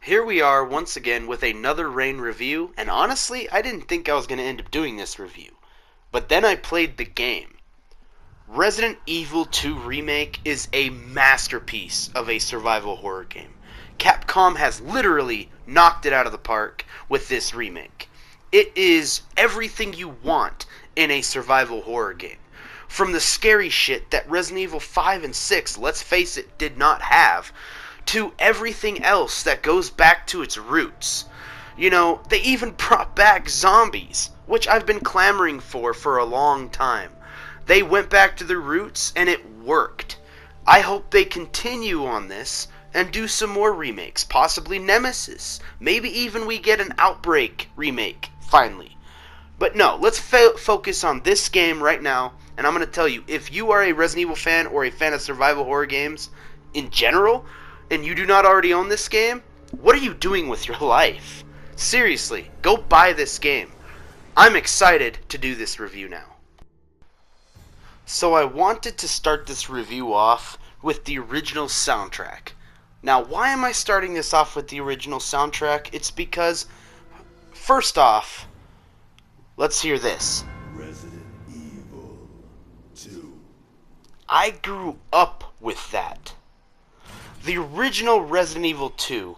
Here we are once again with another Rain review, and honestly, I didn't think I was going to end up doing this review. But then I played the game. Resident Evil 2 Remake is a masterpiece of a survival horror game. Capcom has literally knocked it out of the park with this remake. It is everything you want in a survival horror game. From the scary shit that Resident Evil 5 and 6, let's face it, did not have, to everything else that goes back to its roots. You know, they even brought back zombies, which I've been clamoring for a long time. They went back to their roots, and it worked. I hope they continue on this and do some more remakes, possibly Nemesis. Maybe even we get an Outbreak remake, finally. But no, let's focus on this game right now, and I'm going to tell you, if you are a Resident Evil fan or a fan of survival horror games in general, and you do not already own this game, what are you doing with your life? Seriously, go buy this game. I'm excited to do this review now. So I wanted to start this review off with the original soundtrack. Now, why am I starting this off with the original soundtrack? It's because, first off, let's hear this. Resident Evil 2. I grew up with that. The original Resident Evil 2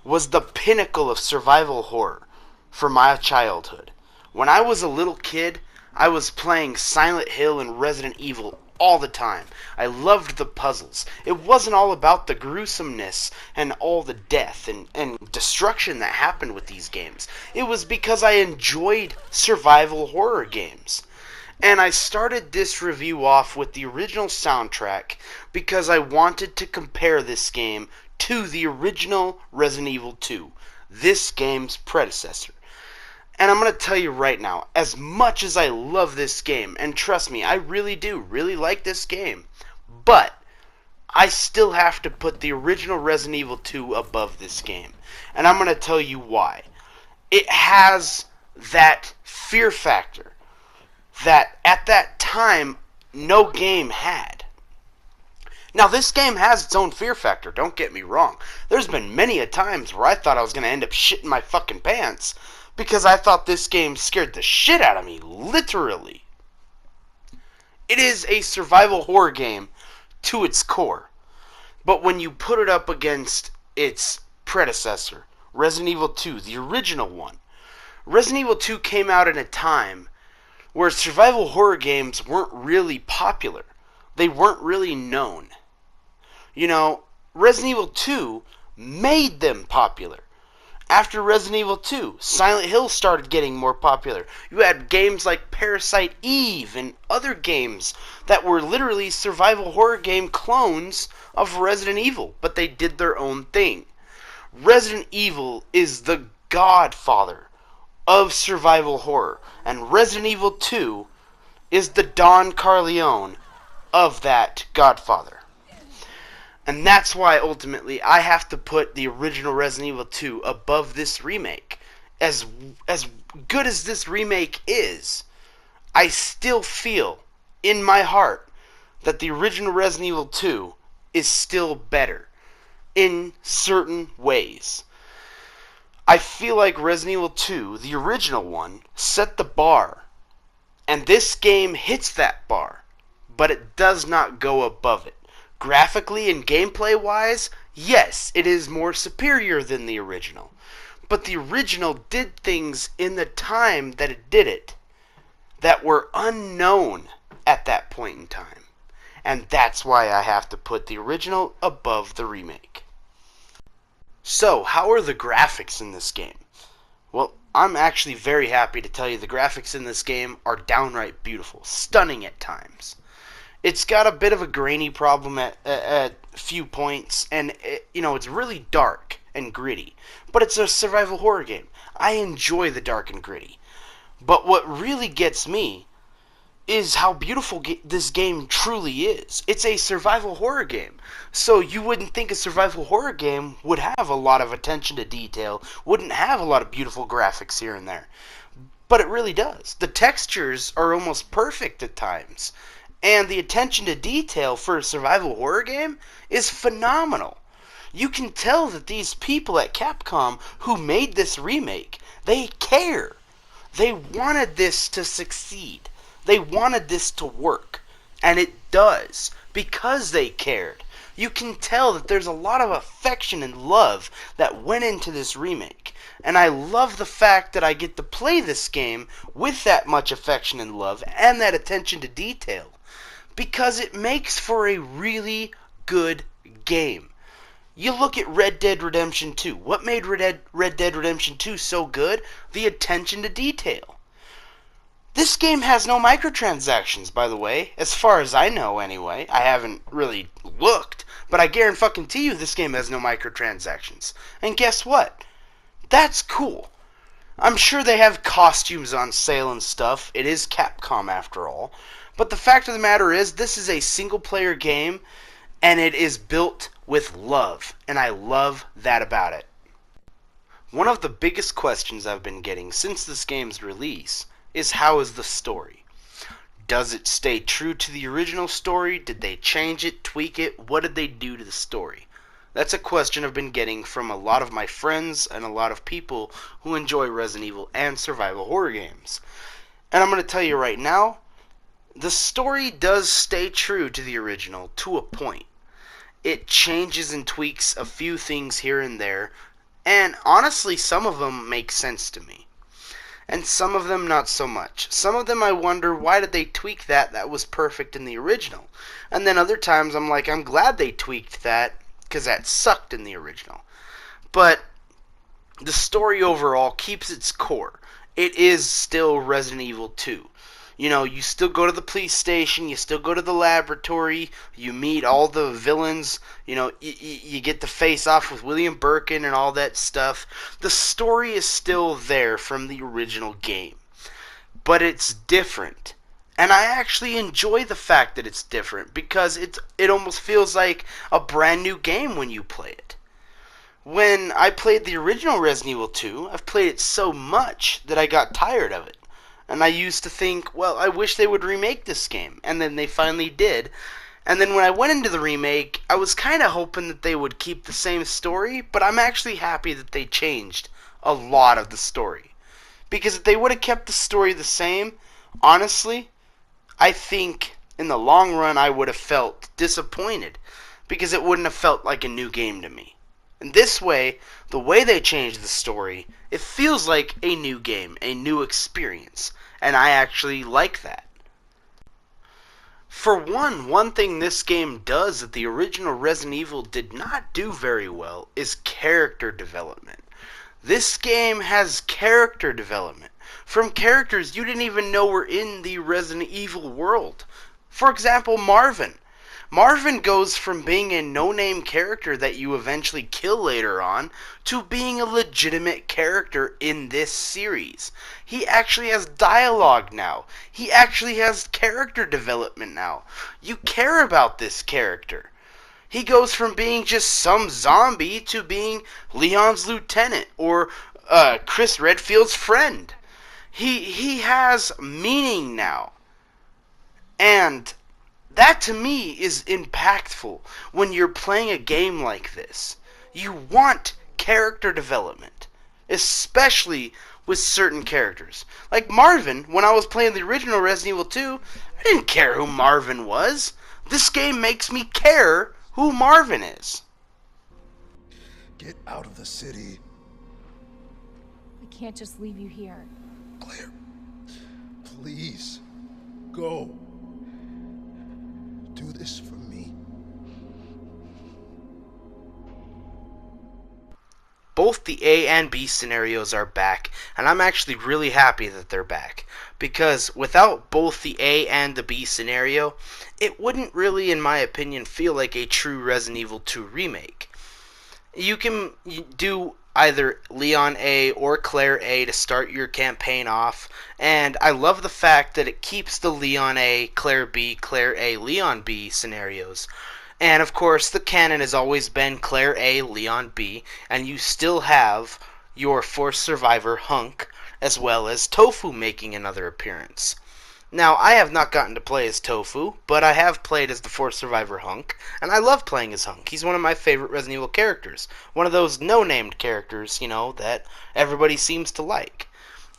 was the pinnacle of survival horror for my childhood. When I was a little kid, I was playing Silent Hill and Resident Evil all the time. I loved the puzzles. It wasn't all about the gruesomeness and all the death and destruction that happened with these games. It was because I enjoyed survival horror games. And I started this review off with the original soundtrack because I wanted to compare this game to the original Resident Evil 2, this game's predecessor. And I'm going to tell you right now, as much as I love this game, and trust me, I really do really like this game, but I still have to put the original Resident Evil 2 above this game. And I'm going to tell you why. It has that fear factor that at that time no game had. Now, this game has its own fear factor, don't get me wrong. There's been many a times where I thought I was going to end up shitting my fucking pants because I thought this game scared the shit out of me, literally. It is a survival horror game to its core. But when you put it up against its predecessor, Resident Evil 2, the original one, Resident Evil 2 came out in a time where survival horror games weren't really popular. They weren't really known. You know, Resident Evil 2 made them popular. After Resident Evil 2, Silent Hill started getting more popular. You had games like Parasite Eve and other games that were literally survival horror game clones of Resident Evil, but they did their own thing. Resident Evil is the godfather of survival horror, and Resident Evil 2 is the Don Corleone of that godfather. And that's why ultimately I have to put the original Resident Evil 2 above this remake. As good as this remake is, I still feel in my heart that the original Resident Evil 2 is still better in certain ways. I feel like Resident Evil 2, the original one, set the bar. And this game hits that bar, but it does not go above it. Graphically and gameplay-wise, yes, it is more superior than the original. But the original did things in the time that it did it that were unknown at that point in time. And that's why I have to put the original above the remake. So, how are the graphics in this game? Well, I'm actually very happy to tell you the graphics in this game are downright beautiful, stunning at times. It's got a bit of a grainy problem at a few points, and it's really dark and gritty. But it's a survival horror game. I enjoy the dark and gritty. But what really gets me is how beautiful this game truly is. It's a survival horror game. So you wouldn't think a survival horror game would have a lot of attention to detail, wouldn't have a lot of beautiful graphics here and there. But it really does. The textures are almost perfect at times. And the attention to detail for a survival horror game is phenomenal. You can tell that these people at Capcom who made this remake, they care. They wanted this to succeed. They wanted this to work. And it does, because they cared. You can tell that there's a lot of affection and love that went into this remake. And I love the fact that I get to play this game with that much affection and love and that attention to detail. Because it makes for a really good game. You look at Red Dead Redemption 2. What made Red Dead Redemption 2 so good? The attention to detail. This game has no microtransactions, by the way, as far as I know anyway. I haven't really looked, but I guarantee you this game has no microtransactions. And guess what? That's cool. I'm sure they have costumes on sale and stuff. It is Capcom after all. But the fact of the matter is, this is a single-player game, and it is built with love, and I love that about it. One of the biggest questions I've been getting since this game's release is how is the story? Does it stay true to the original story? Did they change it, tweak it? What did they do to the story? That's a question I've been getting from a lot of my friends and a lot of people who enjoy Resident Evil and survival horror games. And I'm going to tell you right now, the story does stay true to the original to a point. It changes and tweaks a few things here and there, and honestly some of them make sense to me. And some of them not so much. Some of them I wonder, why did they tweak that? That was perfect in the original. And then other times I'm like, I'm glad they tweaked that, because that sucked in the original. But the story overall keeps its core. It is still Resident Evil 2. You know, you still go to the police station, you still go to the laboratory, you meet all the villains, you know, you get to face off with William Birkin and all that stuff. The story is still there from the original game, but it's different. And I actually enjoy the fact that it's different, because it almost feels like a brand new game when you play it. When I played the original Resident Evil 2, I've played it so much that I got tired of it. And I used to think, well, I wish they would remake this game. And then they finally did. And then when I went into the remake, I was kind of hoping that they would keep the same story, but I'm actually happy that they changed a lot of the story. Because if they would have kept the story the same, honestly, I think in the long run I would have felt disappointed, because it wouldn't have felt like a new game to me. And this way, the way they changed the story, it feels like a new game, a new experience, and I actually like that. For one thing this game does that the original Resident Evil did not do very well is character development. This game has character development from characters you didn't even know were in the Resident Evil world. For example, Marvin. Marvin goes from being a no-name character that you eventually kill later on to being a legitimate character in this series. He actually has dialogue now. He actually has character development now. You care about this character. He goes from being just some zombie to being Leon's lieutenant or Chris Redfield's friend. He has meaning now. And that to me is impactful when you're playing a game like this. You want character development, especially with certain characters. Like Marvin, when I was playing the original Resident Evil 2, I didn't care who Marvin was. This game makes me care who Marvin is. Get out of the city. I can't just leave you here. Claire, please, go. Do this for me. Both the A and B scenarios are back, and I'm actually really happy that they're back, because without both the A and the B scenario, it wouldn't really, in my opinion, feel like a true Resident Evil 2 remake. You can do either Leon A or Claire A to start your campaign off, and I love the fact that it keeps the Leon A, Claire B, Claire A, Leon B scenarios. And of course, the canon has always been Claire A, Leon B, and you still have your forced survivor Hunk, as well as Tofu making another appearance. Now, I have not gotten to play as Tofu, but I have played as the fourth survivor Hunk, and I love playing as Hunk. He's one of my favorite Resident Evil characters. One of those no-named characters, that everybody seems to like.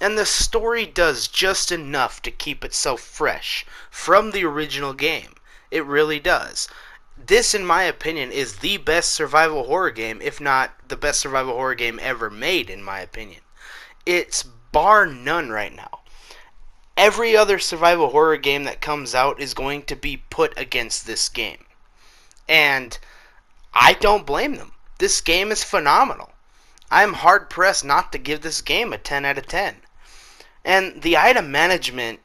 And the story does just enough to keep itself fresh from the original game. It really does. This, in my opinion, is the best survival horror game, if not the best survival horror game ever made, in my opinion. It's bar none right now. Every other survival horror game that comes out is going to be put against this game. And I don't blame them. This game is phenomenal. I'm hard-pressed not to give this game a 10 out of 10. And the item management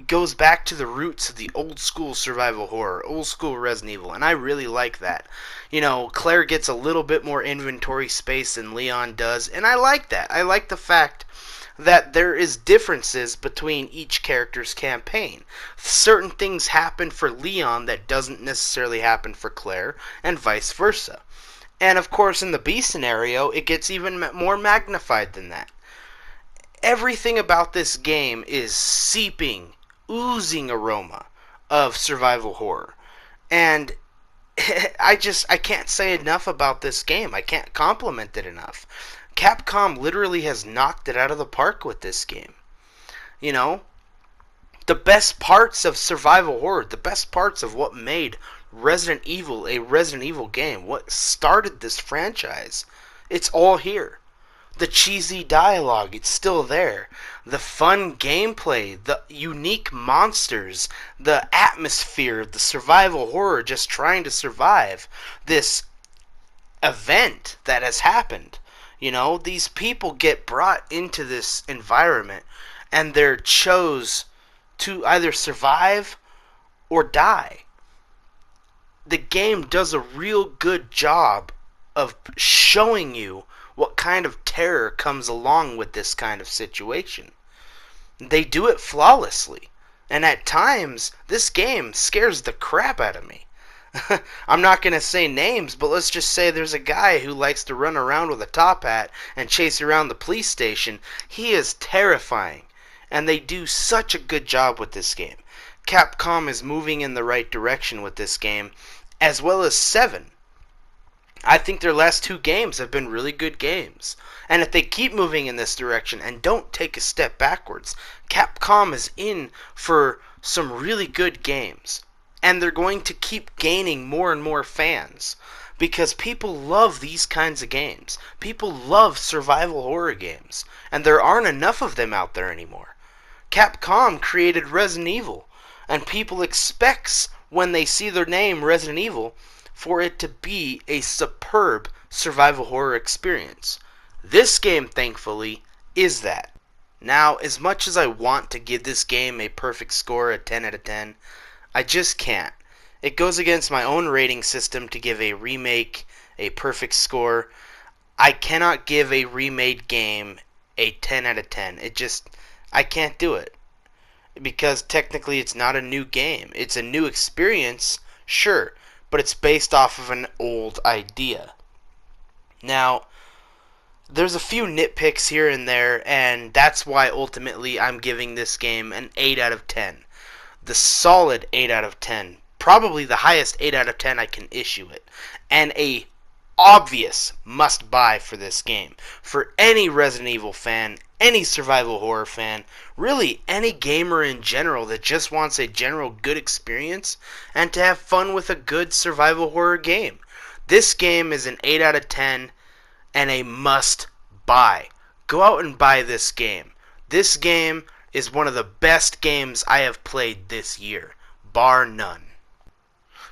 goes back to the roots of the old-school survival horror, old-school Resident Evil, and I really like that. Claire gets a little bit more inventory space than Leon does, and I like that. I like the fact that there is differences between each character's campaign. Certain things happen for Leon that doesn't necessarily happen for Claire, and vice versa. And of course, in the B scenario, it gets even more magnified than that. Everything about this game is seeping, oozing aroma of survival horror. And I can't say enough about this game. I can't compliment it enough. Capcom literally has knocked it out of the park with this game. The best parts of survival horror, the best parts of what made Resident Evil a Resident Evil game, what started this franchise, it's all here. The cheesy dialogue, it's still there. The fun gameplay, the unique monsters, the atmosphere, the survival horror, just trying to survive this event that has happened. These people get brought into this environment and they're chose to either survive or die. The game does a real good job of showing you what kind of terror comes along with this kind of situation. They do it flawlessly, and at times, this game scares the crap out of me. I'm not going to say names, but let's just say there's a guy who likes to run around with a top hat and chase around the police station. He is terrifying, and they do such a good job with this game. Capcom is moving in the right direction with this game, as well as 7. I think their last 2 games have been really good games. And if they keep moving in this direction and don't take a step backwards, Capcom is in for some really good games. And they're going to keep gaining more and more fans. Because people love these kinds of games. People love survival horror games. And there aren't enough of them out there anymore. Capcom created Resident Evil. And people expect, when they see their name, Resident Evil, for it to be a superb survival horror experience. This game, thankfully, is that. Now, as much as I want to give this game a perfect score, a 10 out of 10, I just can't. It goes against my own rating system to give a remake a perfect score. I cannot give a remade game a 10 out of 10. I can't do it. Because technically it's not a new game. It's a new experience, sure, but it's based off of an old idea. Now, there's a few nitpicks here and there, and that's why ultimately I'm giving this game an 8 out of 10. The solid 8 out of 10. Probably the highest 8 out of 10 I can issue it. And a obvious must-buy for this game. For any Resident Evil fan, any survival horror fan, really any gamer in general that just wants a general good experience and to have fun with a good survival horror game. This game is an 8 out of 10 and a must-buy. Go out and buy this game. This game is one of the best games I have played this year, bar none.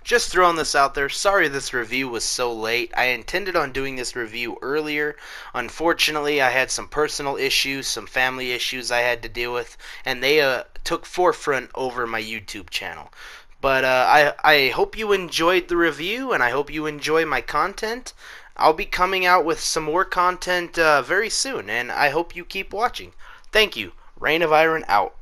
Just throwing this out there, sorry this review was so late. I intended on doing this review earlier. Unfortunately, I had some personal issues, some family issues I had to deal with, and they took forefront over my YouTube channel. But I hope you enjoyed the review, and I hope you enjoy my content. I'll be coming out with some more content very soon, and I hope you keep watching. Thank you. RainOfIron out.